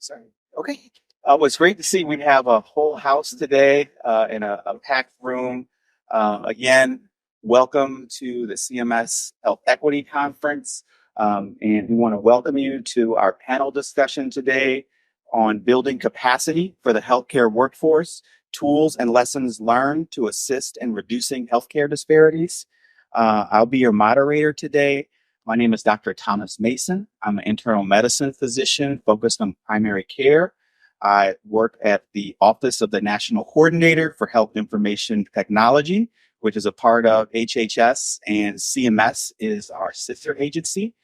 Sorry. Okay. It's great to see we have a whole house today in a packed room. Again, welcome to the CMS Health Equity Conference. And we want to welcome you to our panel discussion today on building capacity for the healthcare workforce, tools and lessons learned to assist in reducing healthcare disparities. I'll be your moderator today. My name is Dr. Thomas Mason. I'm an internal medicine physician focused on primary care. I work at the Office of the National Coordinator for Health Information Technology, which is a part of HHS, and CMS is our sister agency.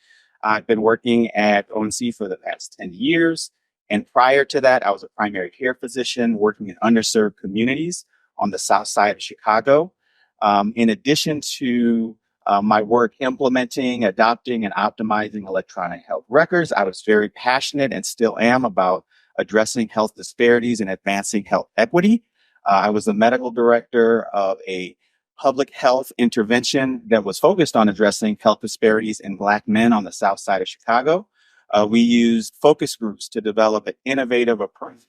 I've been working at ONC for the past 10 years. And prior to that, I was a primary care physician working in underserved communities on the south side of Chicago. In addition to my work implementing, adopting, and optimizing electronic health records, I was very passionate and still am about addressing health disparities and advancing health equity. I was the medical director of a public health intervention that was focused on addressing health disparities in Black men on the south side of Chicago. We used focus groups to develop an innovative approach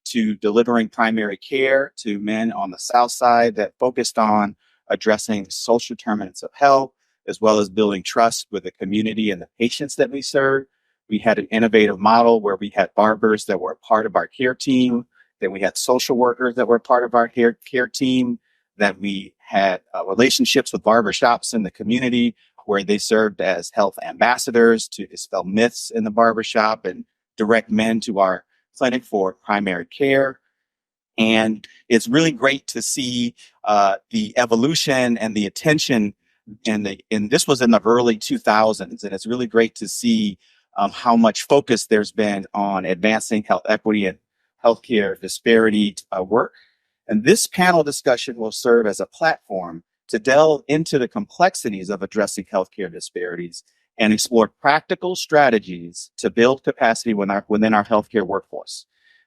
to delivering primary care to men on the south side that focused on addressing social determinants of health, as well as building trust with the community and the patients that we serve. We had an innovative model where we had barbers that were part of our care team, then we had social workers that were part of our care team, that we had relationships with barbershops in the community where they served as health ambassadors to dispel myths in the barbershop and direct men to our clinic for primary care. And it's really great to see the evolution and the attention. And this was in the early 2000s. And it's really great to see how much focus there's been on advancing health equity and healthcare disparity work. And this panel discussion will serve as a platform to delve into the complexities of addressing healthcare disparities and explore practical strategies to build capacity within our healthcare workforce.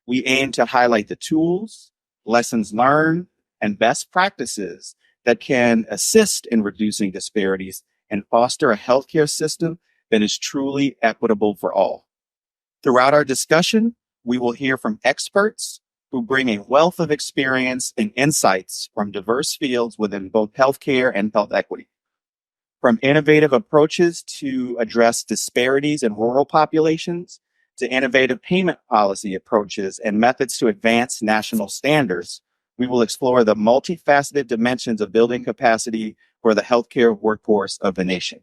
We aim to highlight the tools, lessons learned, and best practices that can assist in reducing disparities and foster a healthcare system that is truly equitable for all. Throughout our discussion, we will hear from experts who bring a wealth of experience and insights from diverse fields within both healthcare and health equity. From innovative approaches to address disparities in rural populations, to innovative payment policy approaches and methods to advance national standards, we will explore the multifaceted dimensions of building capacity for the healthcare workforce of the nation.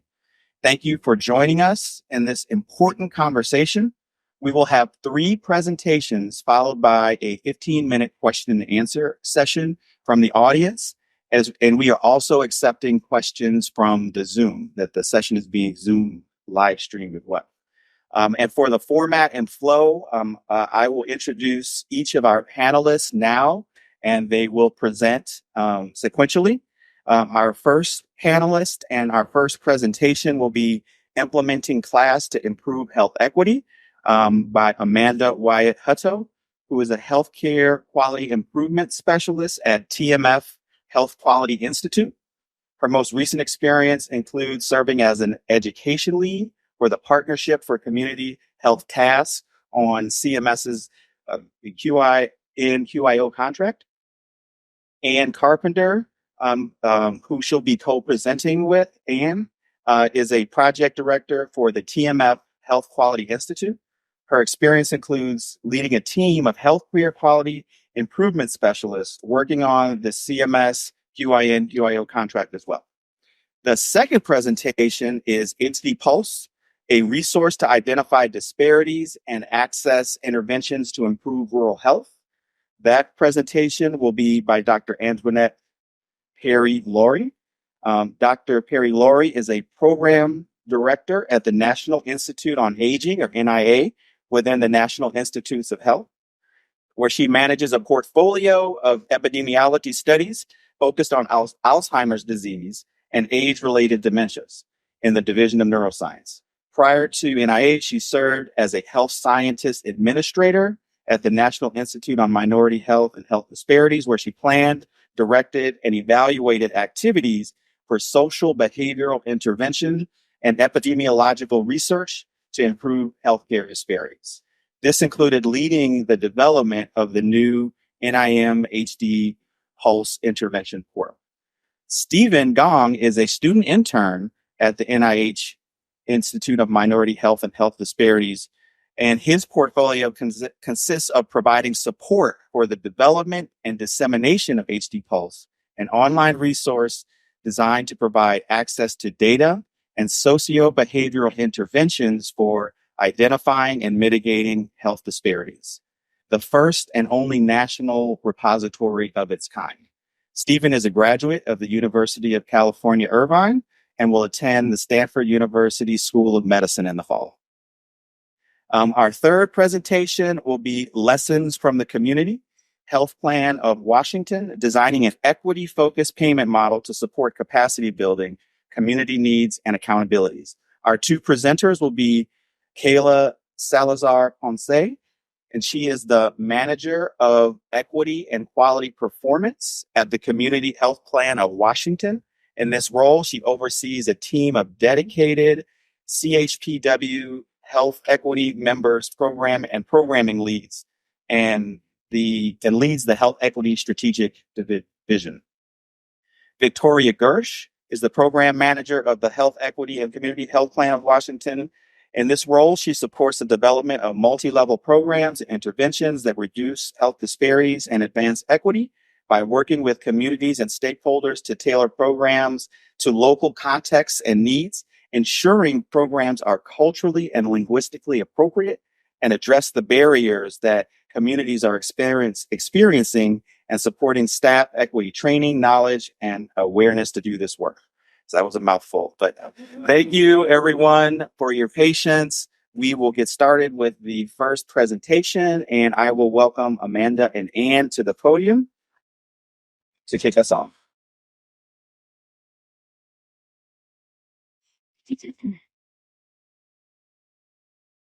Thank you for joining us in this important conversation. We will have 3 presentations followed by a 15-minute question and answer session from the audience. And we are also accepting questions from the Zoom, that the session is being Zoom live streamed as well. And for the format and flow, I will introduce each of our panelists now, and they will present sequentially. Our first panelist and our first presentation will be Implementing Class to Improve Health Equity by Amanda Wyatt Hutto, who is a healthcare quality improvement specialist at TMF Health Quality Institute. Her most recent experience includes serving as an education lead for the Partnership for Community Health Tasks on CMS's QIO contract. Ann Carpenter, who she'll be co-presenting with. Ann is a project director for the TMF Health Quality Institute. Her experience includes leading a team of healthcare quality improvement specialists working on the CMS QIO contract as well. The second presentation is Entity Pulse, a resource to identify disparities and access interventions to improve rural health. That presentation will be by Dr. Antoinette Perry-Laurie. Dr. Perry-Laurie is a program director at the National Institute on Aging, or NIA, within the National Institutes of Health, where she manages a portfolio of epidemiology studies focused on Alzheimer's disease and age-related dementias in the Division of Neuroscience. Prior to NIH, she served as a health scientist administrator at the National Institute on Minority Health and Health Disparities, where she planned, directed, and evaluated activities for social behavioral intervention and epidemiological research to improve healthcare disparities. This included leading the development of the new NIM HD Pulse Intervention Portal. Stephen Gong is a student intern at the NIH Institute of Minority Health and Health Disparities, and his portfolio consists of providing support for the development and dissemination of HD Pulse, an online resource designed to provide access to data and socio-behavioral interventions for identifying and mitigating health disparities, the first and only national repository of its kind. Stephen is a graduate of the University of California, Irvine, and will attend the Stanford University School of Medicine in the fall. Our third presentation will be Lessons from the Community Health Plan of Washington, designing an equity-focused payment model to support capacity building, community needs, and accountabilities. Our two presenters will be Kayla Salazar Ponce, and she is the Manager of Equity and Quality Performance at the Community Health Plan of Washington. In this role, she oversees a team of dedicated CHPW health equity members, program and programming leads, and leads the health equity strategic division. Victoria Gersh is the program manager of the Health Equity and Community Health Plan of Washington. In this role, she supports the development of multi-level programs and interventions that reduce health disparities and advance equity by working with communities and stakeholders to tailor programs to local contexts and needs, ensuring programs are culturally and linguistically appropriate and address the barriers that communities are experiencing, and supporting staff equity training, knowledge, and awareness to do this work. So that was a mouthful, but thank you everyone for your patience. We will get started with the first presentation, and I will welcome Amanda and Ann to the podium to kick us off.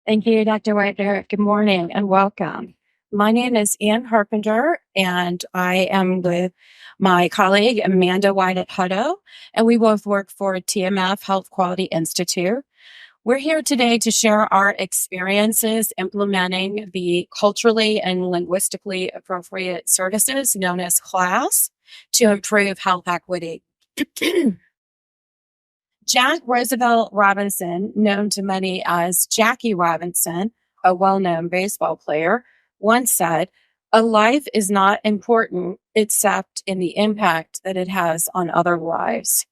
Thank you, Dr. Whitener. Good morning and welcome. My name is Ann Harpenter, and I am with my colleague, Amanda White-Hutto, and we both work for TMF Health Quality Institute. We're here today to share our experiences implementing the culturally and linguistically appropriate services known as CLAS to improve health equity. Jack Roosevelt Robinson, known to many as Jackie Robinson, a well-known baseball player, once said, "A life is not important except in the impact that it has on other lives."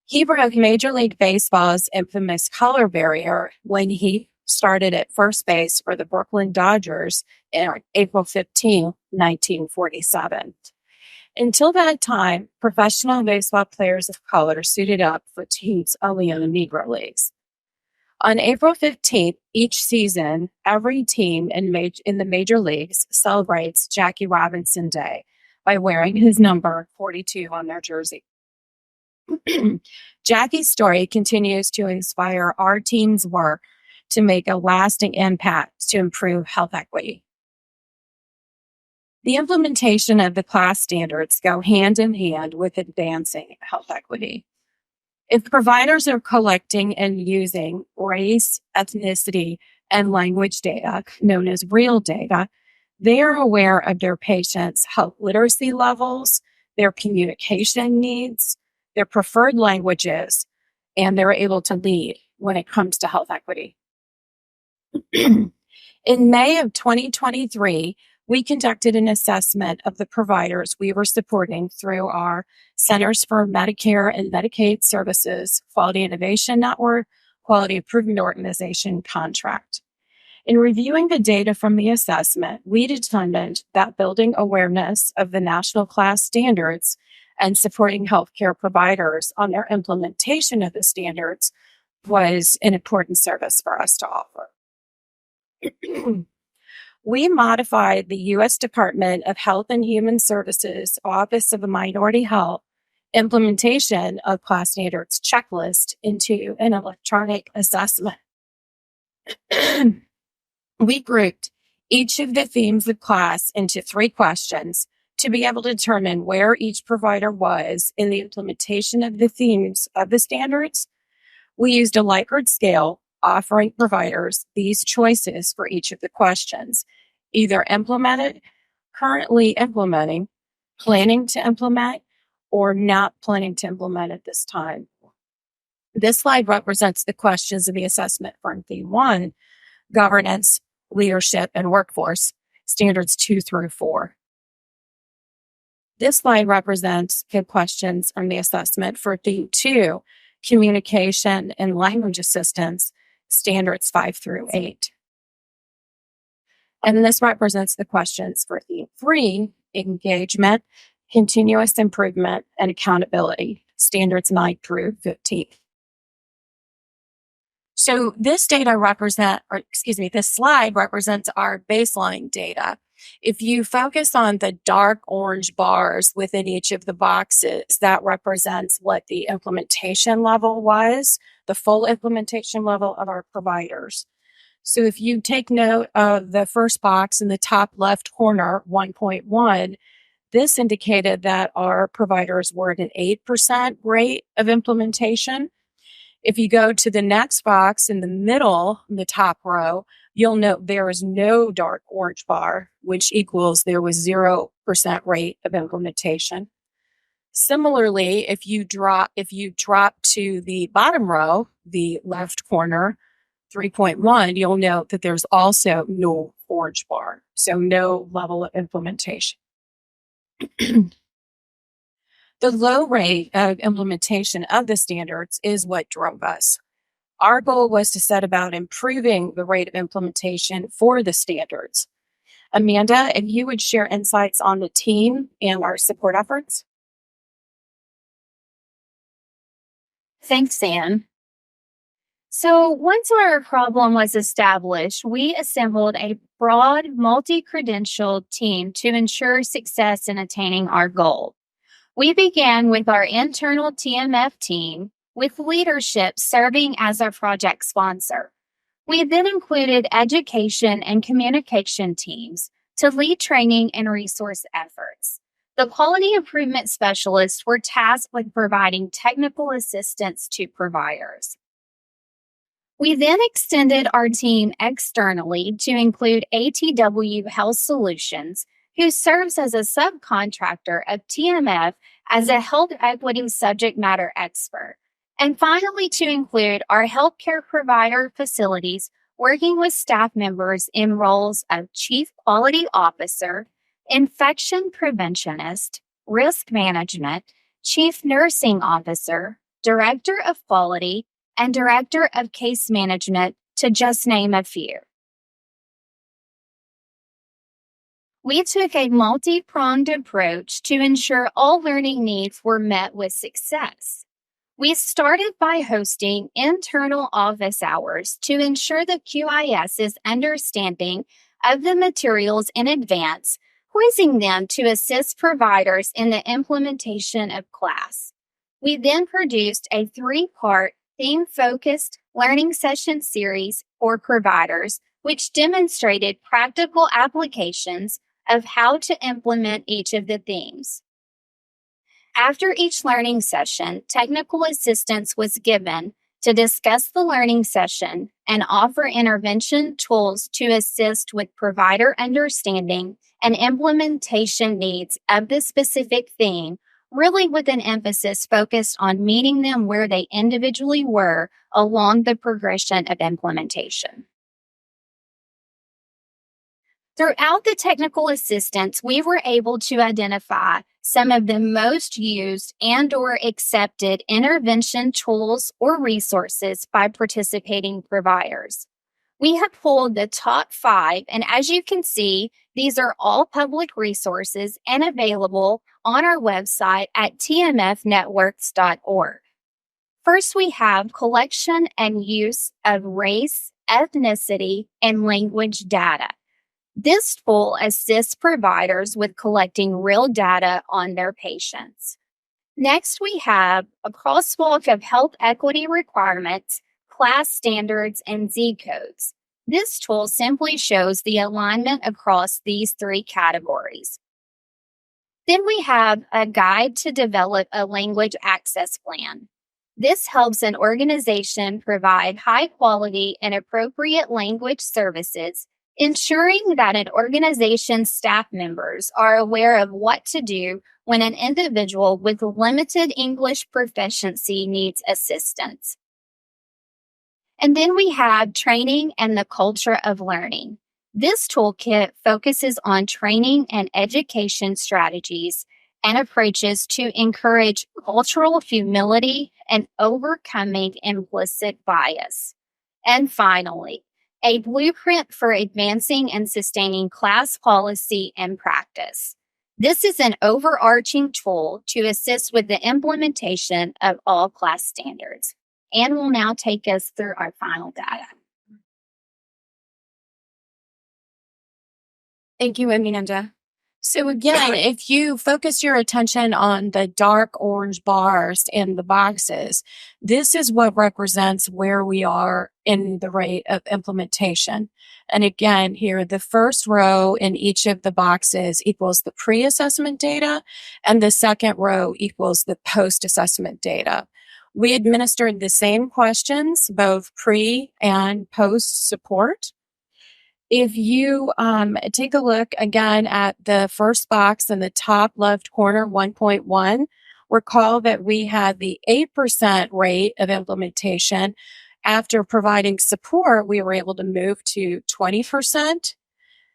He broke Major League Baseball's infamous color barrier when he started at first base for the Brooklyn Dodgers on April 15, 1947. Until that time, professional baseball players of color suited up for teams only in the Negro Leagues. On April 15th, each season, every team in the major leagues celebrates Jackie Robinson Day by wearing his number 42 on their jersey. Jackie's story continues to inspire our team's work to make a lasting impact to improve health equity. The implementation of the CLAS standards go hand in hand with advancing health equity. If providers are collecting and using race, ethnicity, and language data, known as real data, they are aware of their patients' health literacy levels, their communication needs, their preferred languages, and they're able to lead when it comes to health equity. In May of 2023, we conducted an assessment of the providers we were supporting through our Centers for Medicare and Medicaid Services Quality Innovation Network Quality Improvement Organization contract. In reviewing the data from the assessment, we determined that building awareness of the national CLAS standards and supporting healthcare providers on their implementation of the standards was an important service for us to offer. We modified the U.S. Department of Health and Human Services Office of Minority Health implementation of CLAS standards checklist into an electronic assessment. We grouped each of the themes of CLAS into 3 questions to be able to determine where each provider was in the implementation of the themes of the standards. We used a Likert scale, offering providers these choices for each of the questions: either implemented, currently implementing, planning to implement, or not planning to implement at this time. This slide represents the questions of the assessment for theme 1, governance, leadership, and workforce, standards 2 through 4. This slide represents the questions from the assessment for theme 2, communication and language assistance, standards 5 through 8. And this represents the questions for theme 3, engagement, continuous improvement, and accountability, standards 9 through 15. So this slide represents our baseline data. If you focus on the dark orange bars within each of the boxes, that represents what the implementation level was, the full implementation level of our providers. So if you take note of the first box in the top left corner, 1.1, this indicated that our providers were at an 8% rate of implementation. If you go to the next box in the middle, in the top row, you'll note there is no dark orange bar, which equals there was 0% rate of implementation. Similarly, if you drop to the bottom row, the left corner, 3.1, you'll note that there's also no orange bar, so no level of implementation. The low rate of implementation of the standards is what drove us. Our goal was to set about improving the rate of implementation for the standards. Amanda, if you would share insights on the team and our support efforts. Thanks, Anne. So once our problem was established, we assembled a broad, multi-credentialed team to ensure success in attaining our goal. We began with our internal TMF team, with leadership serving as our project sponsor. We then included education and communication teams to lead training and resource efforts. The quality improvement specialists were tasked with providing technical assistance to providers. We then extended our team externally to include ATW Health Solutions, who serves as a subcontractor of TMF as a health equity subject matter expert. And finally, to include our healthcare provider facilities working with staff members in roles of Chief Quality Officer, Infection Preventionist, Risk Management, Chief Nursing Officer, Director of Quality, and Director of Case Management, to just name a few. We took a multi-pronged approach to ensure all learning needs were met with success. We started by hosting internal office hours to ensure the QIS's understanding of the materials in advance, quizzing them to assist providers in the implementation of class. We then produced a 3-part theme-focused learning session series for providers, which demonstrated practical applications of how to implement each of the themes. After each learning session, technical assistance was given to discuss the learning session and offer intervention tools to assist with provider understanding and implementation needs of the specific theme, really with an emphasis focused on meeting them where they individually were along the progression of implementation. Throughout the technical assistance, we were able to identify some of the most used and/or accepted intervention tools or resources by participating providers. We have pulled the top 5, and as you can see, these are all public resources and available on our website at tmfnetworks.org. First, we have collection and use of race, ethnicity, and language data. This tool assists providers with collecting real data on their patients. Next, we have a crosswalk of health equity requirements, class standards, and Z codes. This tool simply shows the alignment across these 3 categories. Then we have a guide to develop a language access plan. This helps an organization provide high quality and appropriate language services, ensuring that an organization's staff members are aware of what to do when an individual with limited English proficiency needs assistance. And then we have training and the culture of learning. This toolkit focuses on training and education strategies and approaches to encourage cultural humility and overcoming implicit bias. And finally, a blueprint for advancing and sustaining class policy and practice. This is an overarching tool to assist with the implementation of all class standards. Anne will now take us through our final data. Thank you, Amanda. So again, if you focus your attention on the dark orange bars in the boxes, this is what represents where we are in the rate of implementation. And again, here, the first row in each of the boxes equals the pre-assessment data, and the second row equals the post-assessment data. We administered the same questions, both pre and post support. If you take a look again at the first box in the top left corner, 1.1, recall that we had the 8% rate of implementation. After providing support, we were able to move to 20%.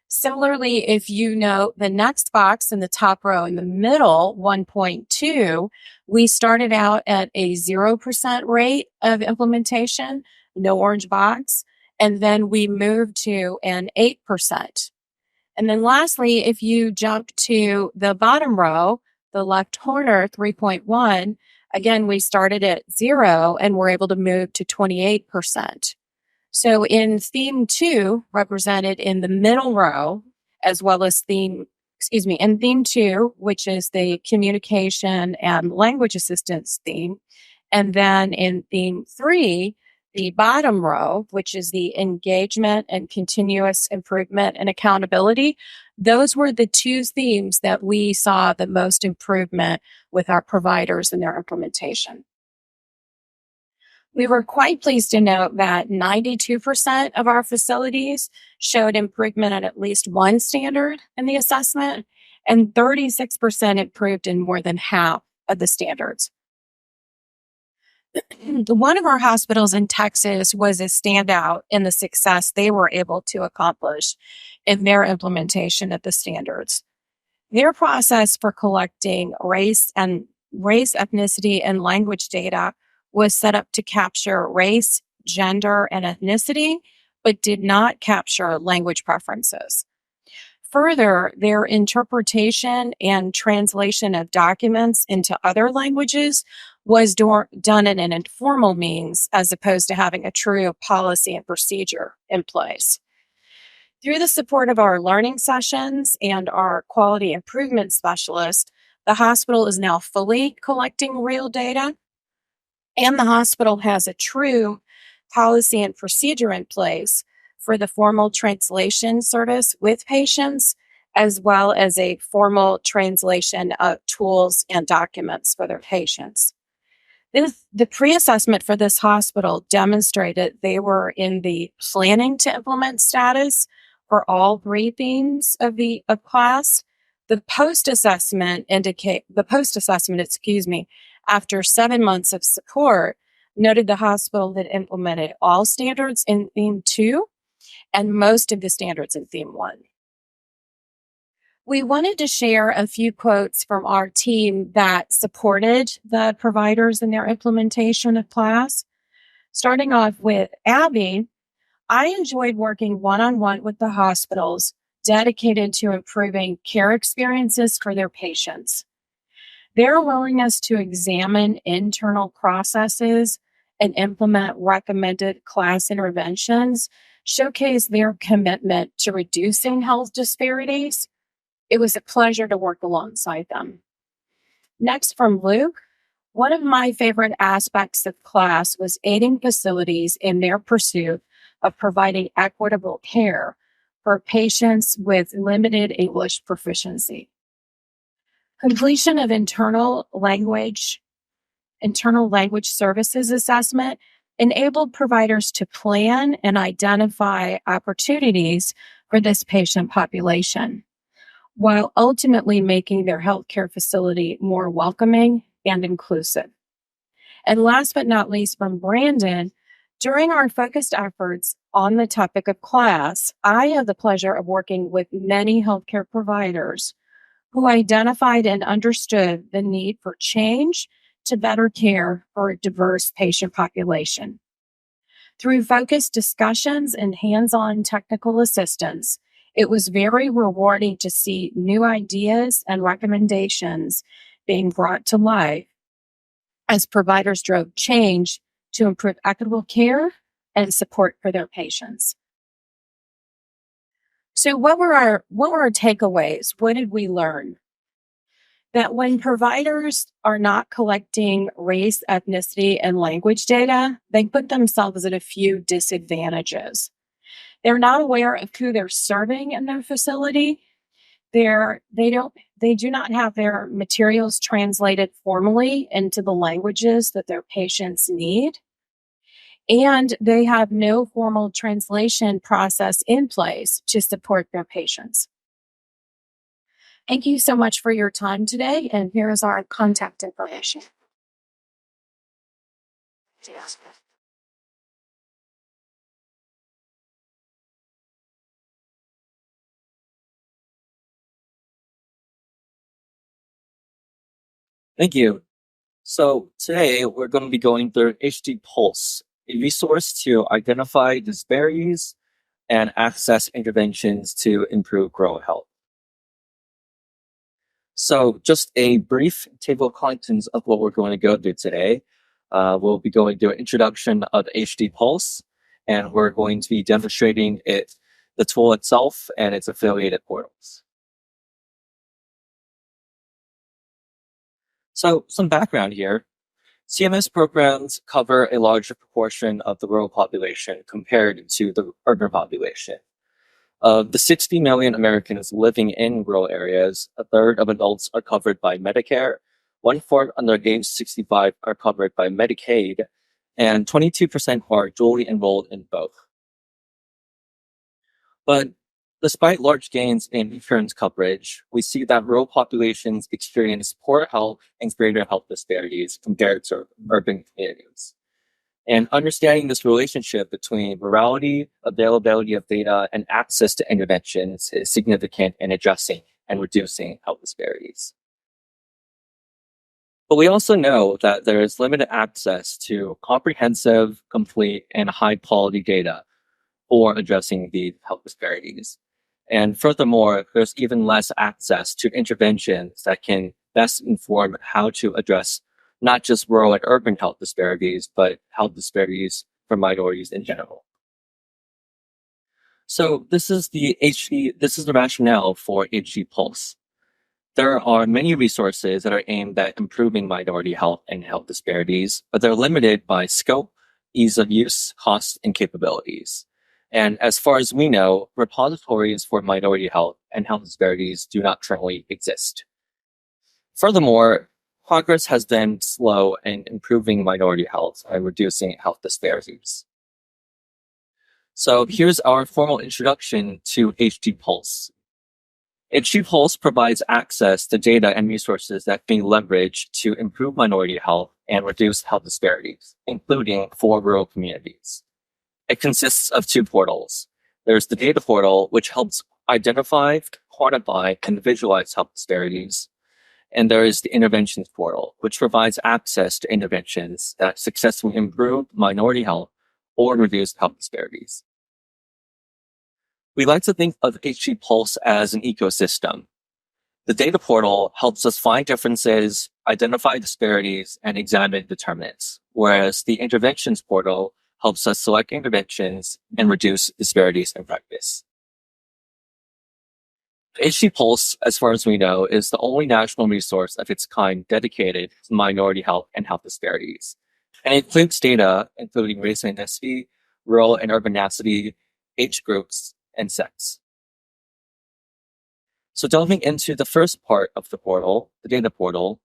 Similarly, if you note the next box in the top row in the middle, 1.2, we started out at a 0% rate of implementation, no orange box. And then we moved to an 8%. And then lastly, if you jump to the bottom row, the left corner, 3.1, again, we started at 0 and we're able to move to 28%. So in theme 2, represented in the middle row, as well as in theme 2, which is the communication and language assistance theme. And then in theme 3, the bottom row, which is the engagement and continuous improvement and accountability, those were the two themes that we saw the most improvement with our providers in their implementation. We were quite pleased to note that 92% of our facilities showed improvement at least one standard in the assessment, and 36% improved in more than half of the standards. One of our hospitals in Texas was a standout in the success they were able to accomplish in their implementation of the standards. Their process for collecting race, ethnicity, and language data was set up to capture race, gender, and ethnicity, but did not capture language preferences. Further, their interpretation and translation of documents into other languages was done in an informal means as opposed to having a true policy and procedure in place. Through the support of our learning sessions and our quality improvement specialist, the hospital is now fully collecting real data, and the hospital has a true policy and procedure in place for the formal translation service with patients, as well as a formal translation of tools and documents for their patients. The pre-assessment for this hospital demonstrated they were in the planning to implement status for all three themes of class. The post-assessment, after 7 months of support, noted the hospital had implemented all standards in theme 2 and most of the standards in theme 1. We wanted to share a few quotes from our team that supported the providers in their implementation of class. Starting off with Abby, I enjoyed working one-on-one with the hospitals dedicated to improving care experiences for their patients. Their willingness to examine internal processes and implement recommended class interventions showcased their commitment to reducing health disparities. It was a pleasure to work alongside them. Next, from Luke, one of my favorite aspects of class was aiding facilities in their pursuit of providing equitable care for patients with limited English proficiency. Completion of internal language internal language services assessment enabled providers to plan and identify opportunities for this patient population, while ultimately making their healthcare facility more welcoming and inclusive. And last but not least, from Brandon, during our focused efforts on the topic of class, I have the pleasure of working with many healthcare providers who identified and understood the need for change to better care for a diverse patient population. Through focused discussions and hands-on technical assistance, it was very rewarding to see new ideas and recommendations being brought to life as providers drove change to improve equitable care and support for their patients. So what were our takeaways? What did we learn? That when providers are not collecting race, ethnicity, and language data, they put themselves at a few disadvantages. They're not aware of who they're serving in their facility. They do not have their materials translated formally into the languages that their patients need. And they have no formal translation process in place to support their patients. Thank you so much for your time today. And here is our contact information. Thank you. So today we're going to be going through HD Pulse, a resource to identify disparities and access interventions to improve rural health. So just a brief table of contents of what we're going to go through today. We'll be going through an introduction of HD Pulse, and we're going to be demonstrating the tool itself and its affiliated portals. So some background here. CMS programs cover a larger proportion of the rural population compared to the urban population. Of the 60 million Americans living in rural areas, a third of adults are covered by Medicare, 1/4 under age 65 are covered by Medicaid, and 22% are dually enrolled in both. But despite large gains in insurance coverage, we see that rural populations experience poor health and greater health disparities compared to urban communities. And understanding this relationship between virality, availability of data, and access to interventions is significant in addressing and reducing health disparities. But we also know that there is limited access to comprehensive, complete, and high-quality data for addressing the health disparities. And furthermore, there's even less access to interventions that can best inform how to address not just rural and urban health disparities, but health disparities for minorities in general. So this is the rationale for HD Pulse. There are many resources that are aimed at improving minority health and health disparities, but they're limited by scope, ease of use, cost, and capabilities. And as far as we know, repositories for minority health and health disparities do not currently exist. Furthermore, progress has been slow in improving minority health and reducing health disparities. So here's our formal introduction to HD Pulse. HD Pulse provides access to data and resources that can be leveraged to improve minority health and reduce health disparities, including for rural communities. It consists of two portals. There's the data portal, which helps identify, quantify, and visualize health disparities. And there is the interventions portal, which provides access to interventions that successfully improve minority health or reduce health disparities. We like to think of HD Pulse as an ecosystem. The data portal helps us find differences, identify disparities, and examine determinants, whereas the interventions portal helps us select interventions and reduce disparities in practice. HD Pulse, as far as we know, is the only national resource of its kind dedicated to minority health and health disparities. And it includes data including race and ethnicity, rural and urbanity, age groups, and sex. So delving into the first part of the portal, the data portal,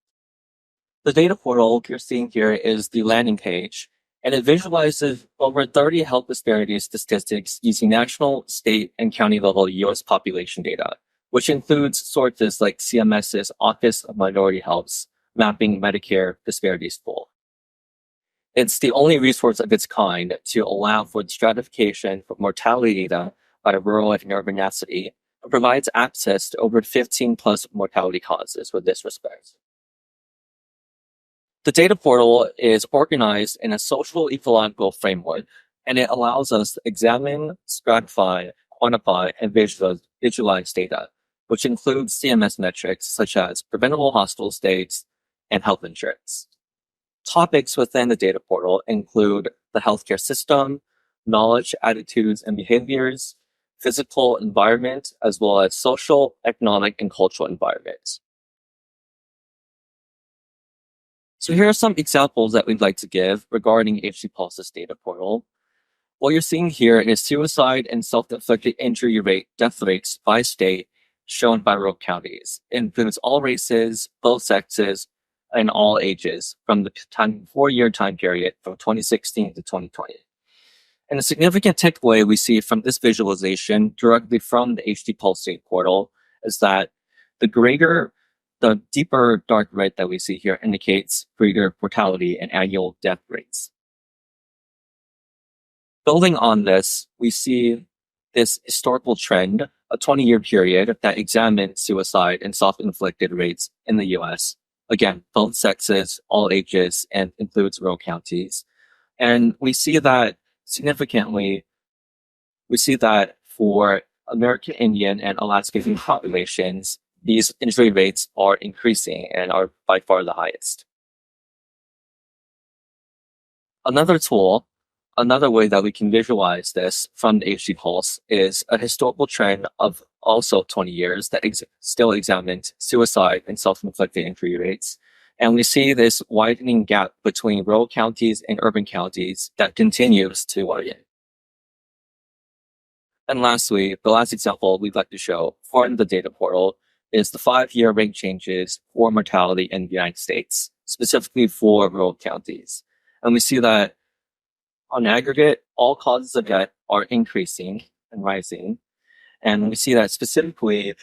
The data portal you're seeing here is the landing page, and it visualizes over 30 health disparities statistics using national, state, and county level US population data, which includes sources like CMS's Office of Minority Health's Mapping Medicare Disparities Pool. It's the only resource of its kind to allow for the stratification of mortality data by rural and urban ethnicity, and provides access to over 15 plus mortality causes with this respect. The data portal is organized in a social ecological framework, and it allows us to examine, stratify, quantify, and visualize data, which includes CMS metrics such as preventable hospital stays and health insurance. Topics within the data portal include the healthcare system, knowledge, attitudes, and behaviors, physical environment, as well as social, economic, and cultural environments. So here are some examples that we'd like to give regarding HD Pulse's data portal. What you're seeing here is suicide and self-inflicted injury rate, death rates by state shown by rural counties. It includes all races, both sexes, and all ages from the 4-year time period from 2016 to 2020. And a significant takeaway we see from this visualization directly from the HD Pulse data portal is that the deeper dark red that we see here indicates greater mortality and annual death rates. Building on this, we see this historical trend, a 20-year period that examined suicide and self-inflicted rates in the US. Again, both sexes, all ages, and includes rural counties. And we see that significantly, for American Indian and Alaska Native populations, these injury rates are increasing and are by far the highest. Another way that we can visualize this from the HD Pulse is a historical trend of also 20 years that still examined suicide and self-inflicted injury rates. And we see this widening gap between rural counties and urban counties that continues to widen. And lastly, the last example we'd like to show for the data portal is the 5-year rate changes for mortality in the United States, specifically for rural counties. And we see that on aggregate, all causes of death are increasing and rising. And we see that specifically,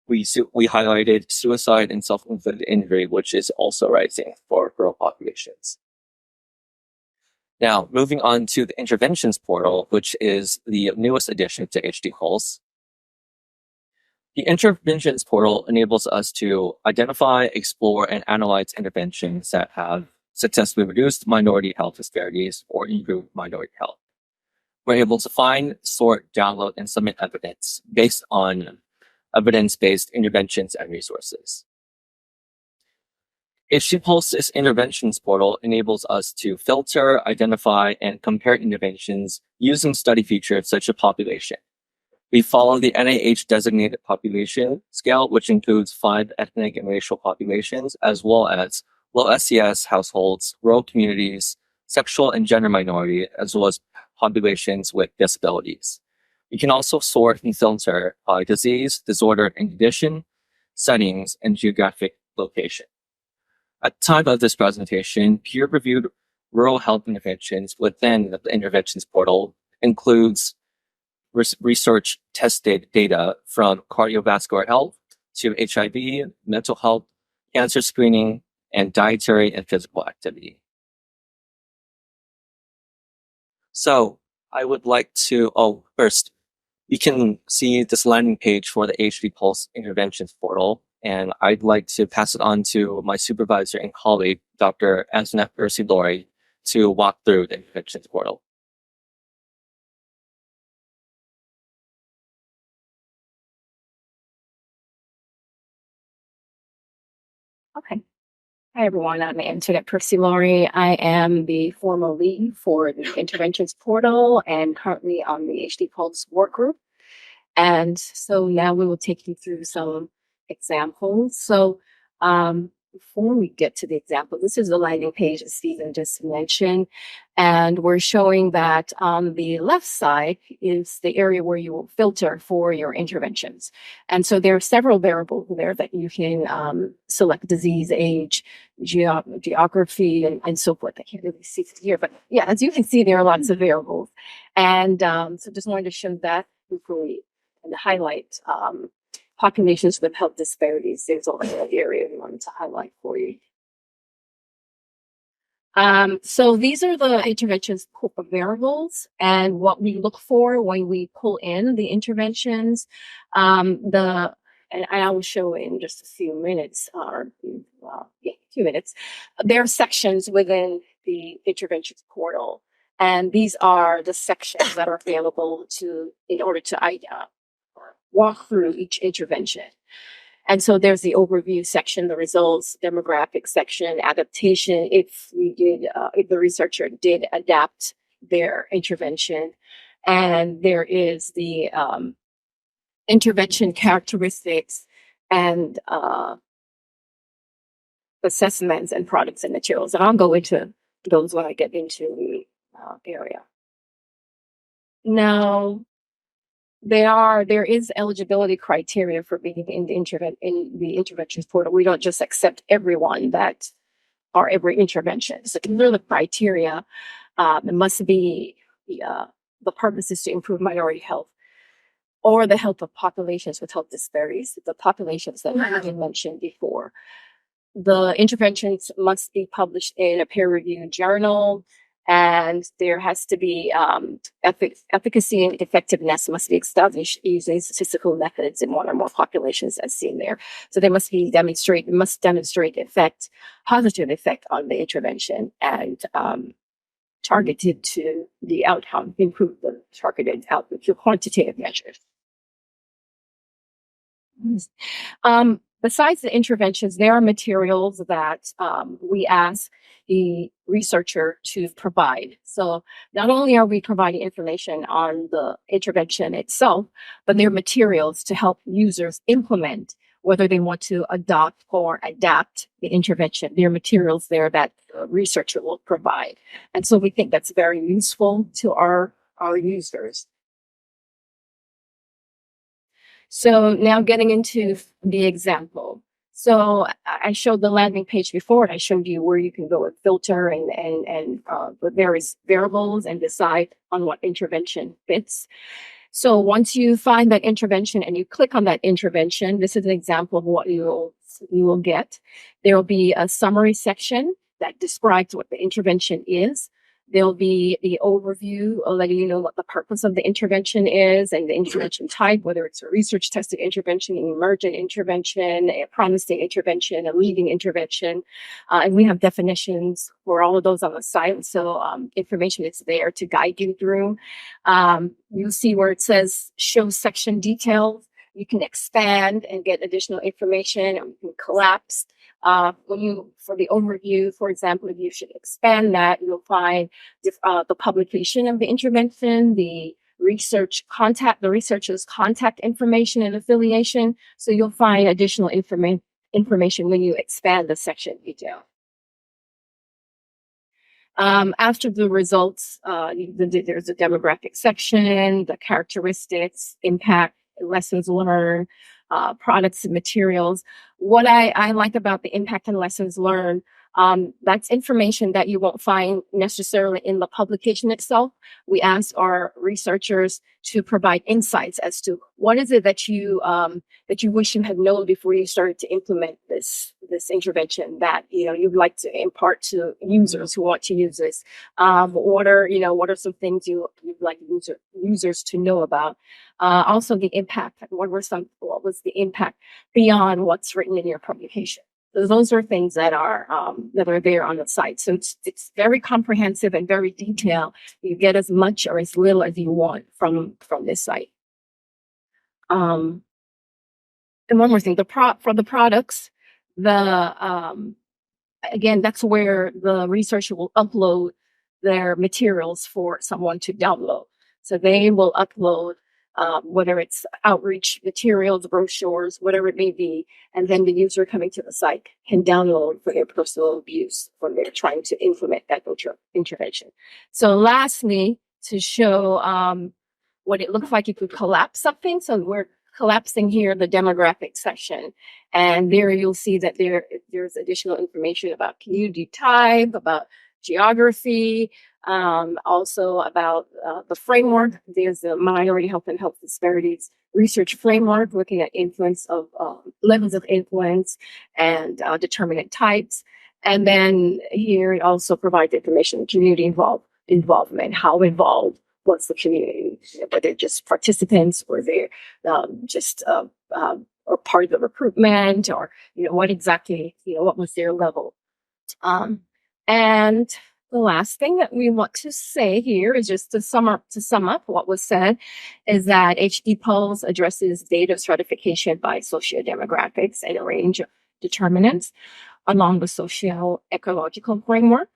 we highlighted suicide and self-inflicted injury, which is also rising for rural populations. Now, moving on to the interventions portal, which is the newest addition to HD Pulse. The interventions portal enables us to identify, explore, and analyze interventions that have successfully reduced minority health disparities or improved minority health. We're able to find, sort, download, and submit evidence based on evidence-based interventions and resources. HD Pulse's interventions portal enables us to filter, identify, and compare interventions using study features such as population. We follow the NIH designated population scale, which includes 5 ethnic and racial populations, as well as low SES households, rural communities, sexual and gender minority, as well as populations with disabilities. We can also sort and filter by disease, disorder, and condition, settings, and geographic location. At the time of this presentation, peer-reviewed rural health interventions within the interventions portal includes research tested data from cardiovascular health to HIV, mental health, cancer screening, and dietary and physical activity. So I would like to, first, you can see this landing page for the HD Pulse interventions portal, and I'd like to pass it on to my supervisor and colleague, Dr. Antoinette Ursi-Lori, to walk through the interventions portal. Okay. Hi, everyone. I'm Antoinette Ursi-Lori. I am the former lead for the interventions portal and currently on the HD Pulse work group. And so now we will take you through some examples. So before we get to the example, this is the landing page that Stephen just mentioned. And we're showing that on the left side is the area where you will filter for your interventions. And so there are several variables there that you can select: disease, age, geography, and so forth. I can't really see it here, but yeah, as you can see, there are lots of variables. And so just wanted to show that briefly and highlight populations with health disparities. There's also an area we wanted to highlight for you. So these are the interventions variables and what we look for when we pull in the interventions. And I will show in just a few minutes, a few minutes. There are sections within the interventions portal, and these are the sections that are available in order to walk through each intervention. And so there's the overview section, the results, demographic section, adaptation, if the researcher did adapt their intervention. And there is the intervention characteristics and assessments and products and materials. And I'll go into those when I get into the area. Now, there is eligibility criteria for being in the interventions portal. We don't just accept everyone that are every intervention. So these are the criteria. It must be the purpose is to improve minority health or the health of populations with health disparities, the populations that I mentioned before. The interventions must be published in a peer-reviewed journal. And there has to be efficacy and effectiveness must be established using statistical methods in one or more populations as seen there. So they must demonstrate positive effect on the intervention and targeted to the outcome, improve the targeted outcome through quantitative measures. Besides the interventions, there are materials that we ask the researcher to provide. So not only are we providing information on the intervention itself, but there are materials to help users implement whether they want to adopt or adapt the intervention. There are materials there that the researcher will provide. And so we think that's very useful to our users. So now getting into the example. So I showed the landing page before, and I showed you where you can go and filter and the various variables and decide on what intervention fits. So once you find that intervention and you click on that intervention, this is an example of what you will get. There will be a summary section that describes what the intervention is. There'll be the overview letting you know what the purpose of the intervention is and the intervention type, whether it's a research tested intervention, an emergent intervention, a promising intervention, a leading intervention. And we have definitions for all of those on the site. So information is there to guide you through. You'll see where it says show section details. You can expand and get additional information, or you can collapse. For the overview, for example, if you should expand that, you'll find the publication of the intervention, the researcher's contact information and affiliation. So you'll find additional information when you expand the section detail. After the results, there's a demographic section, the characteristics, impact, lessons learned, products and materials. What I like about the impact and lessons learned, that's information that you won't find necessarily in the publication itself. We ask our researchers to provide insights as to what is it that you wish you had known before you started to implement this intervention that you'd like to impart to users who want to use this. What are some things you'd like users to know about? Also the impact. What was the impact beyond what's written in your publication? So those are things that are there on the site. So it's very comprehensive and very detailed. You get as much or as little as you want from this site. And one more thing, for the products, again, that's where the researcher will upload their materials for someone to download. So they will upload whether it's outreach materials, brochures, whatever it may be. And then the user coming to the site can download for their personal use when they're trying to implement that intervention. So lastly, to show what it looks like if you collapse something. So we're collapsing here the demographic section. And there you'll see that there's additional information about community type, about geography, also about the framework. There's the Minority Health and Health Disparities Research Framework, looking at influence of levels of influence and determinant types. And then here it also provides information on community involvement, how involved was the community, whether they're just participants or they're just or part of the recruitment, or what exactly, what was their level. And the last thing that we want to say here is just to sum up what was said, is that HD Pulse addresses data stratification by socio-demographics and a range of determinants along the socio-ecological framework.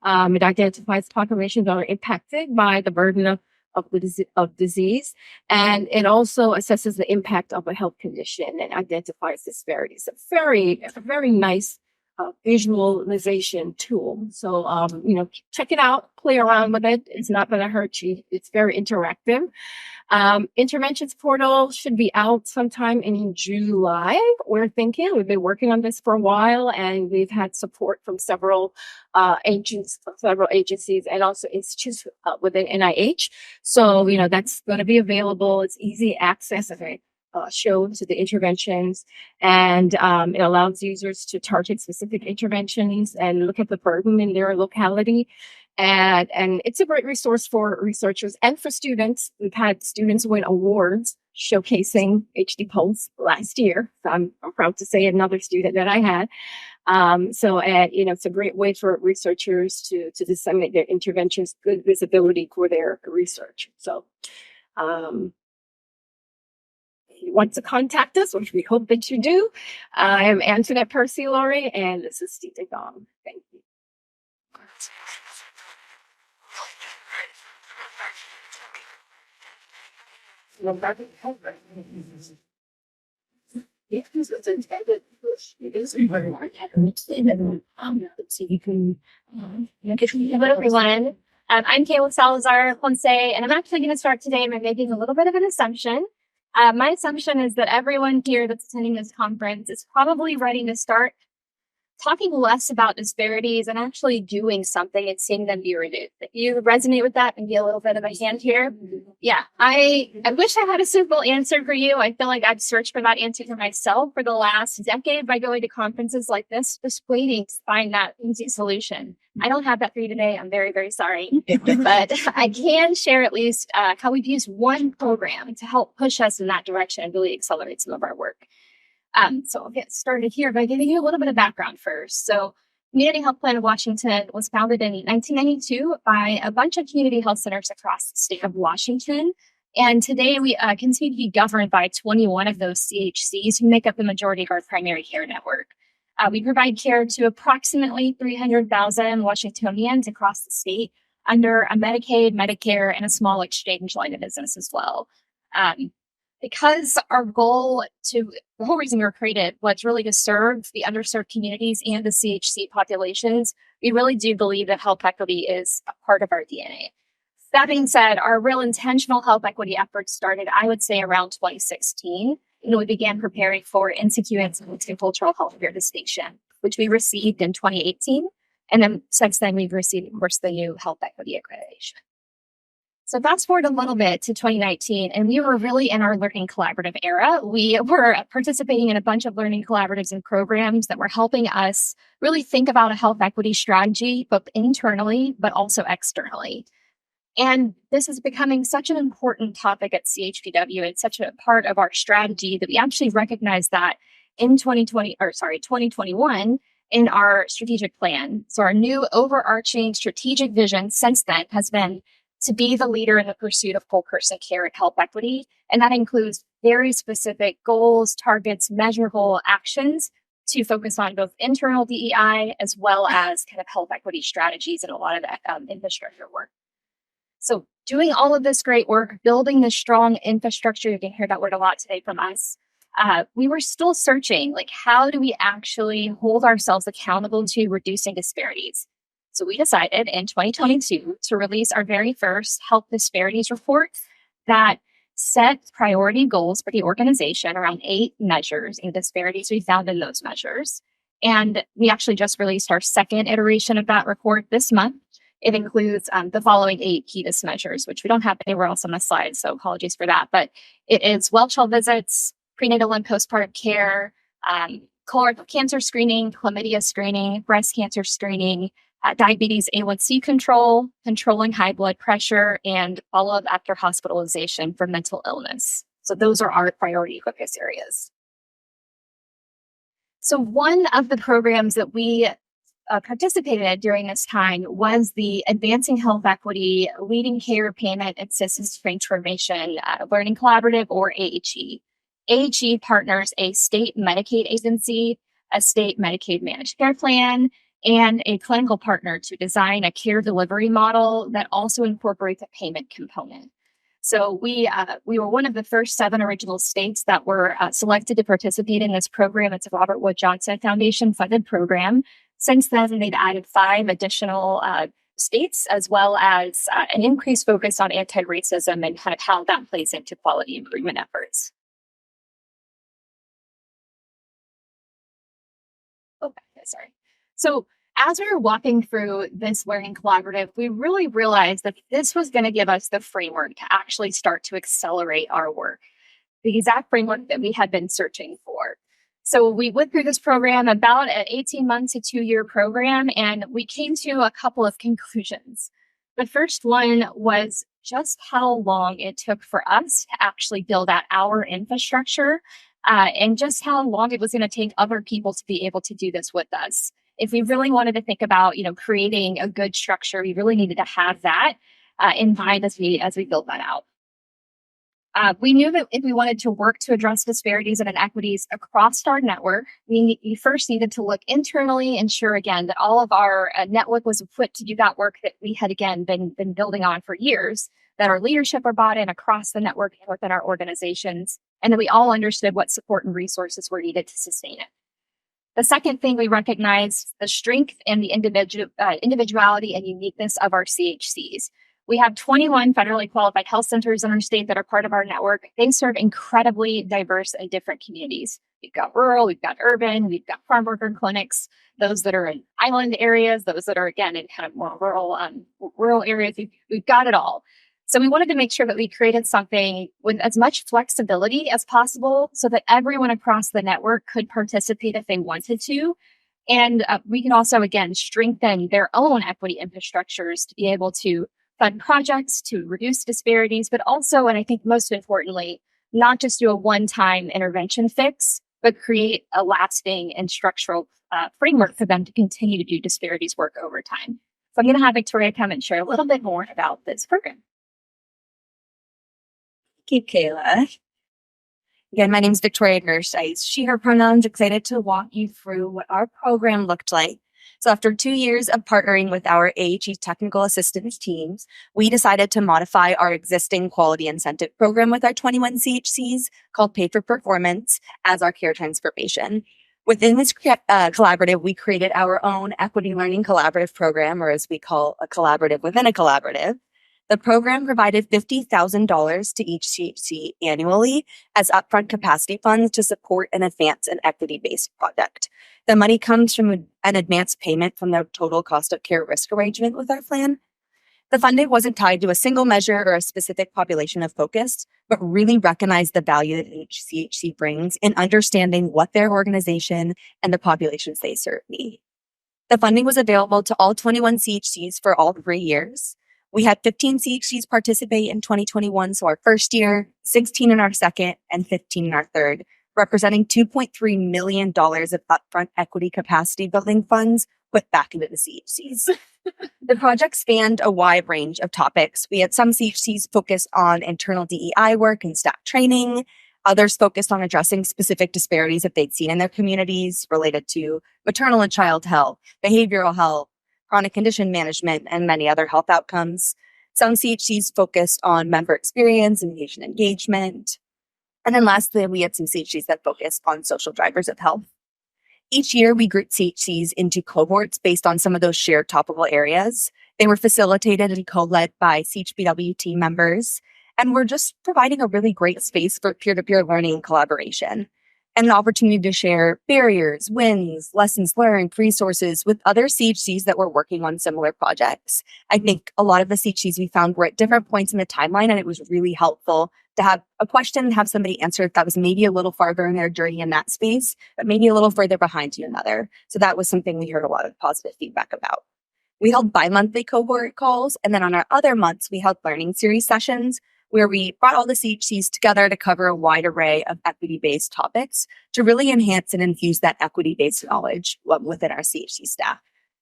It identifies populations that are impacted by the burden of disease, and it also assesses the impact of a health condition and identifies disparities. A very nice visualization tool. So, check it out, play around with it. It's not going to hurt you. It's very interactive. Interventions portal should be out sometime in July. We're thinking. We've been working on this for a while, and we've had support from several agencies and also institutes within NIH. So, that's going to be available. It's easy access. Shows the interventions, and it allows users to target specific interventions and look at the burden in their locality. And it's a great resource for researchers and for students. We've had students win awards showcasing HD Pulse last year. So I'm proud to say another student that I had. It's a great way for researchers to disseminate their interventions, good visibility for their research. So, if you want to contact us, which we hope that you do, I am Antoinette Percy-Laurie, and this is Steve Dong. Thank you. Hello, everyone. I'm Kayla Salazar Ponce, and I'm actually going to start today by making a little bit of an assumption. My assumption is that everyone here that's attending this conference is probably ready to start talking less about disparities and actually doing something and seeing them be reduced. If you resonate with that, maybe a little bit of a hand here. Yeah, I wish I had a simple answer for you. I feel like I've searched for that answer for myself for the last decade by going to conferences like this, just waiting to find that easy solution. I don't have that for you today. I'm very, very sorry. But I can share at least how we've used one program to help push us in that direction and really accelerate some of our work. So I'll get started here by giving you a little bit of background first. So Community Health Plan of Washington was founded in 1992 by a bunch of community health centers across the state of Washington. And today we continue to be governed by 21 of those CHCs who make up the majority of our primary care network. We provide care to approximately 300,000 Washingtonians across the state under a Medicaid, Medicare, and a small exchange line of business as well. Because the whole reason we were created was really to serve the underserved communities and the CHC populations, we really do believe that health equity is a part of our DNA. That being said, our real intentional health equity efforts started, I would say, around 2016. We began preparing for NCQN's multicultural healthcare distinction, which we received in 2018. And then since then, we've received, of course, the new health equity accreditation. So fast forward a little bit to 2019, and we were really in our learning collaborative era. We were participating in a bunch of learning collaboratives and programs that were helping us really think about a health equity strategy, both internally, but also externally. And this is becoming such an important topic at CHPW. It's such a part of our strategy that we actually recognize that in 2021 in our strategic plan. So our new overarching strategic vision since then has been to be the leader in the pursuit of whole person care and health equity. And that includes very specific goals, targets, measurable actions to focus on both internal DEI as well as kind of health equity strategies and a lot of infrastructure work. So doing all of this great work, building this strong infrastructure, you can hear that word a lot today from us. We were still searching, like, how do we actually hold ourselves accountable to reducing disparities? So we decided in 2022 to release our very first health disparities report that set priority goals for the organization around 8 measures and disparities we found in those measures. And we actually just released our second iteration of that report this month. It includes the following 8 HEDIS measures, which we don't have anywhere else on the slide, so apologies for that. But it is well-child visits, prenatal and postpartum care, colorectal cancer screening, chlamydia screening, breast cancer screening, diabetes A1C control, controlling high blood pressure, and follow-up after hospitalization for mental illness. So those are our priority focus areas. So one of the programs that we participated in during this time was the Advancing Health Equity Leading Care Payment and Systems Transformation Learning Collaborative, or AHE. AHE partners a state Medicaid agency, a state Medicaid managed care plan, and a clinical partner to design a care delivery model that also incorporates a payment component. So we were one of the first 7 original states that were selected to participate in this program. It's a Robert Wood Johnson Foundation funded program. Since then, they've added 5 additional states, as well as an increased focus on anti-racism and kind of how that plays into quality improvement efforts. Okay, sorry. So as we were walking through this learning collaborative, we really realized that this was going to give us the framework to actually start to accelerate our work, the exact framework that we had been searching for. So we went through this program about an 18 months to 2-year program, and we came to a couple of conclusions. The first one was just how long it took for us to actually build out our infrastructure, and just how long it was going to take other people to be able to do this with us. If we really wanted to think about, creating a good structure, we really needed to have that in mind as we build that out. We knew that if we wanted to work to address disparities and inequities across our network, we first needed to look internally, ensure again that all of our network was equipped to do that work that we had again been building on for years, that our leadership are bought in across the network and within our organizations, and that we all understood what support and resources were needed to sustain it. The second thing, we recognized the strength and the individuality and uniqueness of our CHCs. We have 21 federally qualified health centers in our state that are part of our network. They serve incredibly diverse and different communities. We've got rural, we've got urban, we've got farm worker clinics, those that are in island areas, those that are, again, in kind of more rural areas. We've got it all. So we wanted to make sure that we created something with as much flexibility as possible so that everyone across the network could participate if they wanted to. And we can also, again, strengthen their own equity infrastructures to be able to fund projects to reduce disparities, but also, and I think most importantly, not just do a one-time intervention fix, but create a lasting and structural framework for them to continue to do disparities work over time. So I'm going to have Victoria come and share a little bit more about this program. Thank you, Kayla. Again, my name is Victoria Gersteis. She, her pronouns. Excited to walk you through what our program looked like. So after 2 years of partnering with our AHE technical assistance teams, we decided to modify our existing quality incentive program with our 21 CHCs called Pay for Performance as our care transformation. Within this collaborative, we created our own Equity Learning Collaborative program, or as we call a collaborative within a collaborative. The program provided $50,000 to each CHC annually as upfront capacity funds to support and advance an equity-based project. The money comes from an advance payment from the total cost of care risk arrangement with our plan. The funding wasn't tied to a single measure or a specific population of focus, but really recognized the value that each CHC brings in understanding what their organization and the populations they serve need. The funding was available to all 21 CHCs for all 3 years. We had 15 CHCs participate in 2021, so our first year, 16 in our second, and 15 in our third, representing $2.3 million of upfront equity capacity building funds put back into the CHCs. The project spanned a wide range of topics. We had some CHCs focused on internal DEI work and staff training. Others focused on addressing specific disparities that they'd seen in their communities related to maternal and child health, behavioral health, chronic condition management, and many other health outcomes. Some CHCs focused on member experience and patient engagement. And then lastly, we had some CHCs that focused on social drivers of health. Each year, we grouped CHCs into cohorts based on some of those shared topical areas. They were facilitated and co-led by CHBW team members, and we're just providing a really great space for peer-to-peer learning and collaboration, and an opportunity to share barriers, wins, lessons learned, resources with other CHCs that were working on similar projects. I think a lot of the CHCs we found were at different points in the timeline, and it was really helpful to have a question and have somebody answer if that was maybe a little farther in their journey in that space, but maybe a little further behind to another. So that was something we heard a lot of positive feedback about. We held bi-monthly cohort calls, and then on our other months, we held learning series sessions where we brought all the CHCs together to cover a wide array of equity-based topics to really enhance and infuse that equity-based knowledge within our CHC staff.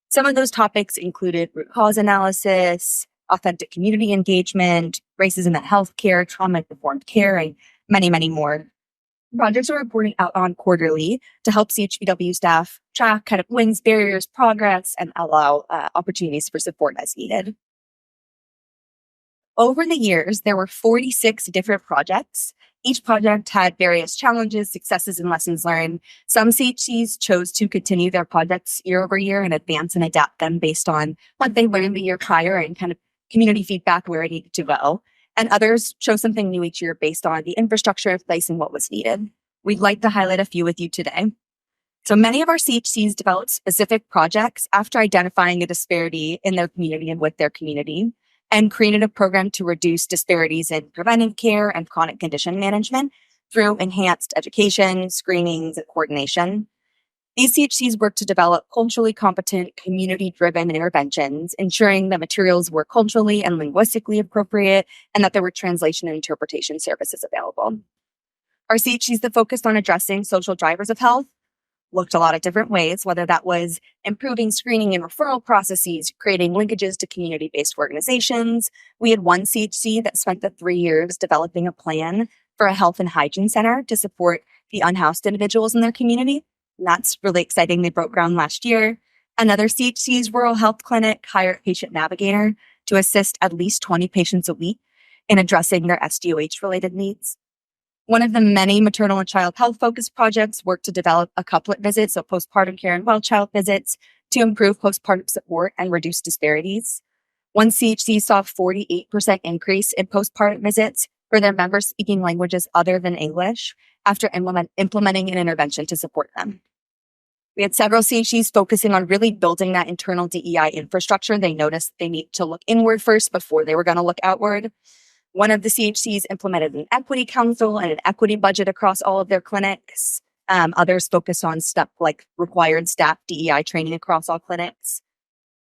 Some of those topics included root cause analysis, authentic community engagement, racism in healthcare, trauma-informed care, and many, many more. Projects are reporting out on quarterly to help CHBW staff track kind of wins, barriers, progress, and allow opportunities for support as needed. Over the years, there were 46 different projects. Each project had various challenges, successes, and lessons learned. Some CHCs chose to continue their projects year over year and advance and adapt them based on what they learned the year prior and kind of community feedback where it needed to go. And others chose something new each year based on the infrastructure in place and what was needed. We'd like to highlight a few with you today. So many of our CHCs developed specific projects after identifying a disparity in their community and with their community, and created a program to reduce disparities in preventive care and chronic condition management through enhanced education, screenings, and coordination. These CHCs work to develop culturally competent, community-driven interventions, ensuring that materials were culturally and linguistically appropriate and that there were translation and interpretation services available. Our CHCs that focused on addressing social drivers of health looked a lot of different ways, whether that was improving screening and referral processes, creating linkages to community-based organizations. We had one CHC that spent the 3 years developing a plan for a health and hygiene center to support the unhoused individuals in their community. And that's really exciting. They broke ground last year. Another CHC's rural health clinic hired a patient navigator to assist at least 20 patients a week in addressing their SDOH-related needs. One of the many maternal and child health focused projects worked to develop a couplet visit, so postpartum care and well child visits, to improve postpartum support and reduce disparities. One CHC saw a 48% increase in postpartum visits for their members speaking languages other than English after implementing an intervention to support them. We had several CHCs focusing on really building that internal DEI infrastructure. They noticed they need to look inward first before they were going to look outward. One of the CHCs implemented an equity council and an equity budget across all of their clinics. Others focused on stuff like required staff DEI training across all clinics.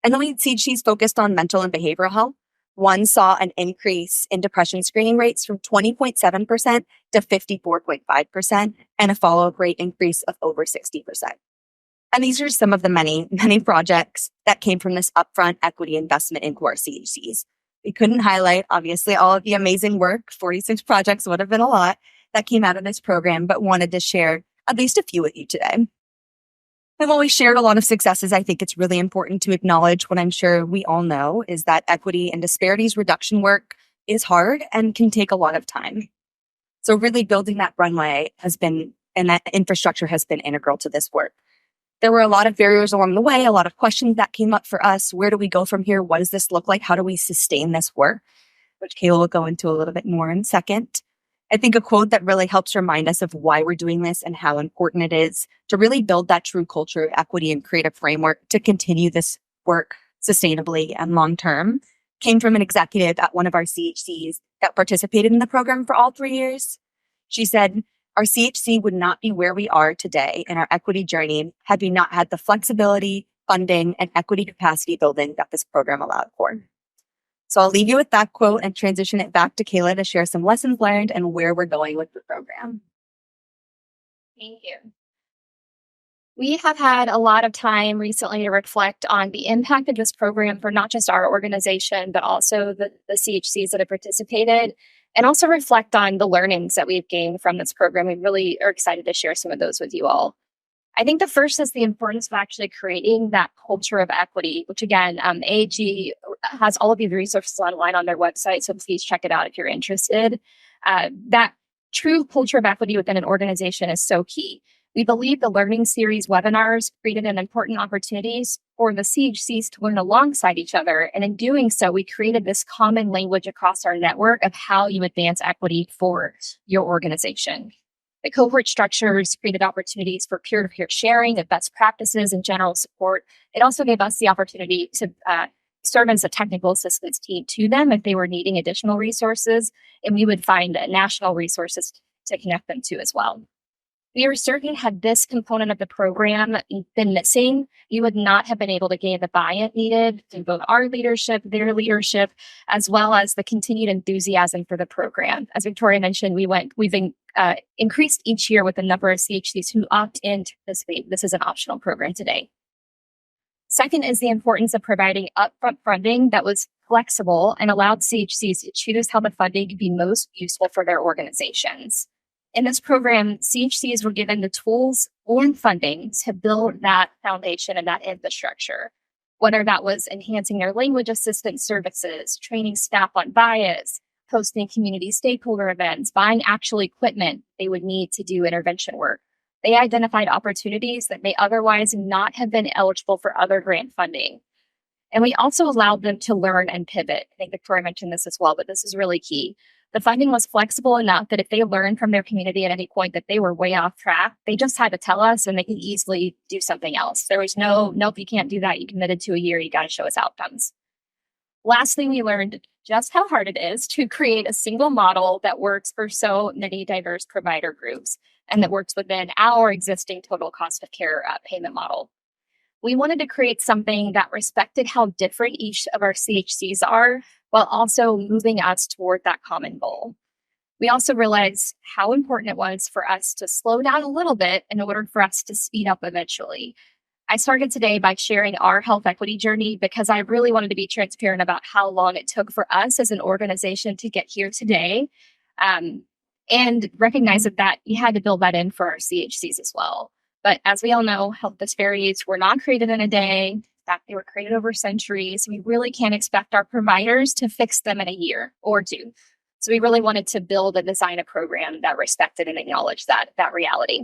And then we had CHCs focused on mental and behavioral health. One saw an increase in depression screening rates from 20.7% to 54.5% and a follow-up rate increase of over 60%. And these are some of the many, many projects that came from this upfront equity investment into our CHCs. We couldn't highlight, obviously, all of the amazing work. 46 projects would have been a lot that came out of this program, but wanted to share at least a few with you today. And while we shared a lot of successes, I think it's really important to acknowledge what I'm sure we all know is that equity and disparities reduction work is hard and can take a lot of time. So really building that runway has been, and that infrastructure has been integral to this work. There were a lot of barriers along the way, a lot of questions that came up for us. Where do we go from here? What does this look like? How do we sustain this work? Which Kayla will go into a little bit more in a second. I think a quote that really helps remind us of why we're doing this and how important it is to really build that true culture of equity and create a framework to continue this work sustainably and long term came from an executive at one of our CHCs that participated in the program for all 3 years. She said, "Our CHC would not be where we are today in our equity journey had we not had the flexibility, funding, and equity capacity building that this program allowed for." So I'll leave you with that quote and transition it back to Kayla to share some lessons learned and where we're going with the program. Thank you. We have had a lot of time recently to reflect on the impact of this program for not just our organization, but also the CHCs that have participated, and also reflect on the learnings that we've gained from this program. We really are excited to share some of those with you all. I think the first is the importance of actually creating that culture of equity, which again, AG has all of these resources online on their website. So please check it out if you're interested. That true culture of equity within an organization is so key. We believe the learning series webinars created an important opportunities for the CHCs to learn alongside each other. And in doing so, we created this common language across our network of how you advance equity for your organization. The cohort structures created opportunities for peer-to-peer sharing of best practices and general support. It also gave us the opportunity to serve as a technical assistance team to them if they were needing additional resources, and we would find national resources to connect them to as well. We were certain had this component of the program been missing, you would not have been able to gain the buy-in needed through both our leadership, their leadership, as well as the continued enthusiasm for the program. As Victoria mentioned, we've increased each year with the number of CHCs who opt in to participate. This is an optional program today. Second is the importance of providing upfront funding that was flexible and allowed CHCs to choose how the funding could be most useful for their organizations. In this program, CHCs were given the tools and funding to build that foundation and that infrastructure, whether that was enhancing their language assistance services, training staff on bias, hosting community stakeholder events, buying actual equipment they would need to do intervention work. They identified opportunities that may otherwise not have been eligible for other grant funding. And we also allowed them to learn and pivot. I think Victoria mentioned this as well, but this is really key. The funding was flexible enough that if they learned from their community at any point that they were way off track, they just had to tell us and they could easily do something else. There was nope, you can't do that. You committed to a year. You got to show us outcomes. Lastly, we learned just how hard it is to create a single model that works for so many diverse provider groups and that works within our existing total cost of care payment model. We wanted to create something that respected how different each of our CHCs are, while also moving us toward that common goal. We also realized how important it was for us to slow down a little bit in order for us to speed up eventually. I started today by sharing our health equity journey because I really wanted to be transparent about how long it took for us as an organization to get here today, and recognize that you had to build that in for our CHCs as well. But as we all know, health disparities were not created in a day. In fact, they were created over centuries. We really can't expect our providers to fix them in a year or two. So we really wanted to build and design a program that respected and acknowledged that reality.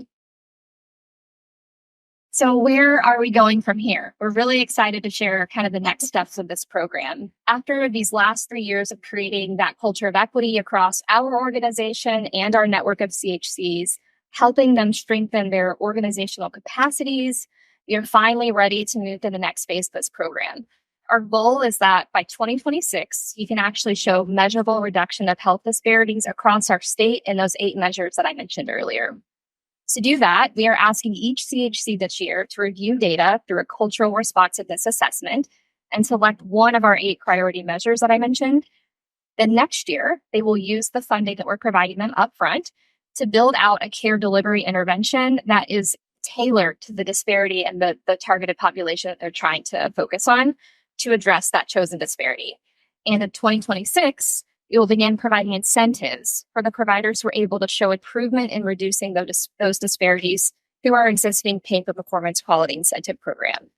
So where are we going from here? We're really excited to share kind of the next steps of this program. After these last 3 years of creating that culture of equity across our organization and our network of CHCs, helping them strengthen their organizational capacities, we are finally ready to move to the next phase of this program. Our goal is that by 2026, you can actually show measurable reduction of health disparities across our state in those 8 measures that I mentioned earlier. To do that, we are asking each CHC this year to review data through a cultural responsiveness assessment and select one of our 8 priority measures that I mentioned. Then next year, they will use the funding that we're providing them upfront to build out a care delivery intervention that is tailored to the disparity and the targeted population that they're trying to focus on to address that chosen disparity. And in 2026, we will begin providing incentives for the providers who are able to show improvement in reducing those disparities through our existing pay for performance quality incentive program.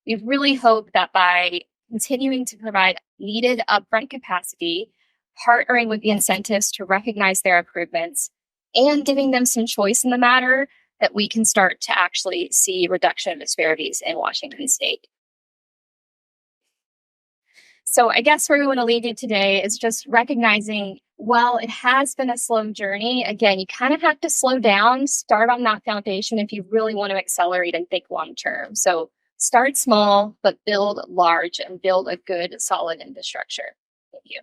We really hope that by continuing to provide needed upfront capacity, partnering with the incentives to recognize their improvements, and giving them some choice in the matter, that we can start to actually see reduction of disparities in Washington State. So I guess where we want to leave you today is just recognizing, while it has been a slow journey, again, you kind of have to slow down, start on that foundation if you really want to accelerate and think long term. So start small, but build large and build a good, solid infrastructure. Thank you.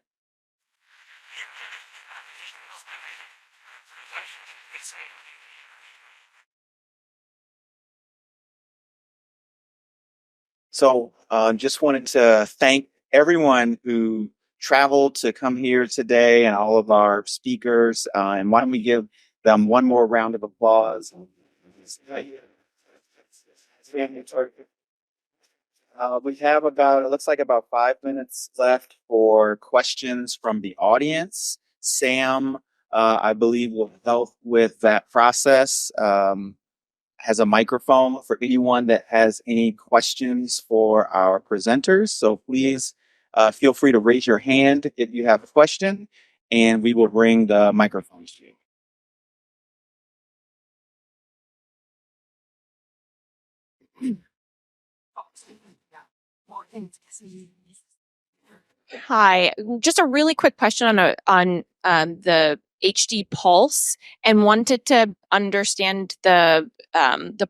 So just wanted to thank everyone who traveled to come here today and all of our speakers. And why don't we give them one more round of applause? We have it looks like about 5 minutes left for questions from the audience. Sam, I believe, will help with that process. has a microphone for anyone that has any questions for our presenters. So please feel free to raise your hand if you have a question, and we will bring the microphone to you. Hi, just a really quick question on the HD pulse, and wanted to understand the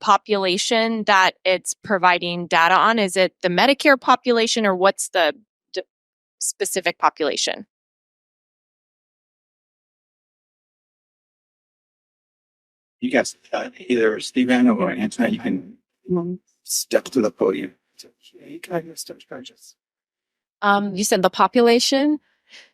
population that it's providing data on. Is it the Medicare population, or what's the specific population? You guys, either Stephen or Antoinette, you can step to the podium. You said the population.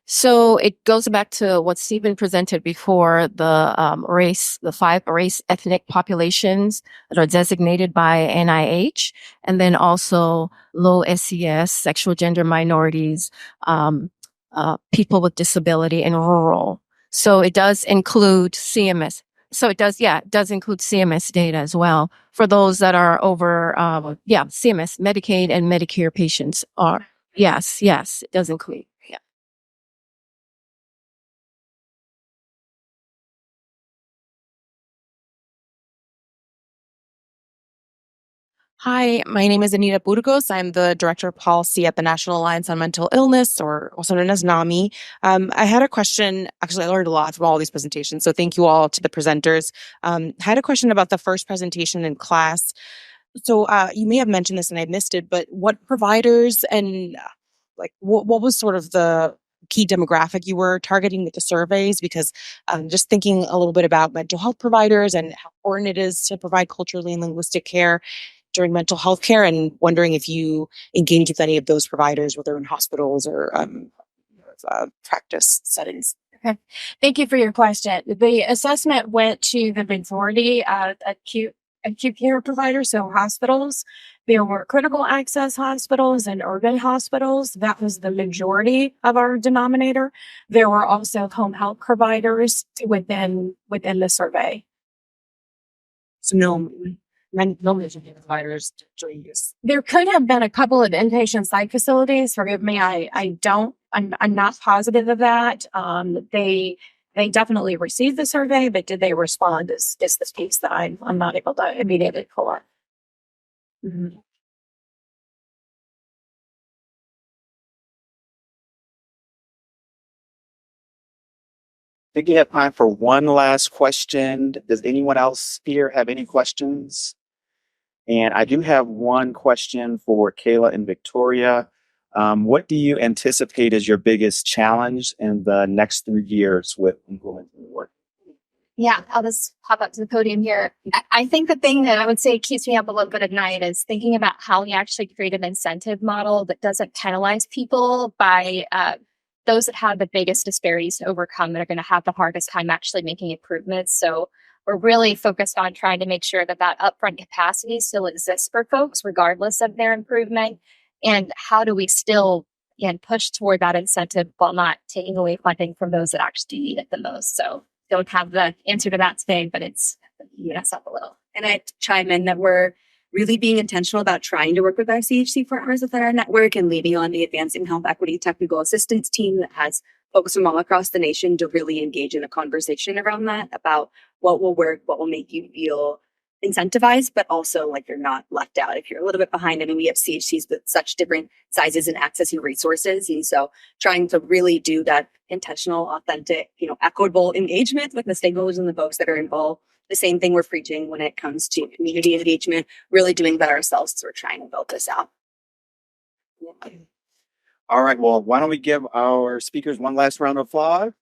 So it goes back to what Stephen presented before, the 5 race ethnic populations that are designated by NIH, and then also low SES, sexual gender minorities, people with disability, and rural. So it does include CMS. So it does include CMS data as well for those that are over, CMS, Medicaid and Medicare patients are. Yes, it does include. Yeah. Hi, my name is Anita Burgos. I'm the Director of Policy at the National Alliance on Mental Illness, or also known as NAMI. I had a question. Actually, I learned a lot from all these presentations, so thank you all to the presenters. I had a question about the first presentation in class. So you may have mentioned this and I missed it, but what providers and what was sort of the key demographic you were targeting with the surveys? Because just thinking a little bit about mental health providers and how important it is to provide culturally and linguistic care during mental health care, and wondering if you engage with any of those providers, whether in hospitals or practice settings. Okay. Thank you for your question. The assessment went to the majority of acute care providers, so hospitals. There were critical access hospitals and urban hospitals. That was the majority of our denominator. There were also home health providers within the survey. So no mental providers during this. There could have been a couple of inpatient psych facilities. Forgive me, I'm not positive of that. They definitely received the survey, but did they respond is the piece that I'm not able to immediately pull up. Mm-hmm. I think you have time for one last question. Does anyone else here have any questions? And I do have one question for Kayla and Victoria. What do you anticipate is your biggest challenge in the next 3 years with implementing the work? Yeah, I'll just hop up to the podium here. I think the thing that I would say keeps me up a little bit at night is thinking about how we actually create an incentive model that doesn't penalize people by those that have the biggest disparities to overcome, that are going to have the hardest time actually making improvements. So we're really focused on trying to make sure that upfront capacity still exists for folks, regardless of their improvement. And how do we still, again, push toward that incentive while not taking away funding from those that actually need it the most? So don't have the answer to that today, but it's us up a little. And I'd chime in that we're really being intentional about trying to work with our CHC partners within our network and leading on the Advancing Health Equity Technical Assistance team that has folks from all across the nation to really engage in a conversation around that, about what will work, what will make you feel incentivized, but also like you're not left out if you're a little bit behind. I mean, we have CHCs with such different sizes and accessing resources. And so trying to really do that intentional, authentic, equitable engagement with the stakeholders and the folks that are involved. The same thing we're preaching when it comes to community engagement, really doing that ourselves. So we're trying to build this out. All right. Well, why don't we give our speakers one last round of applause?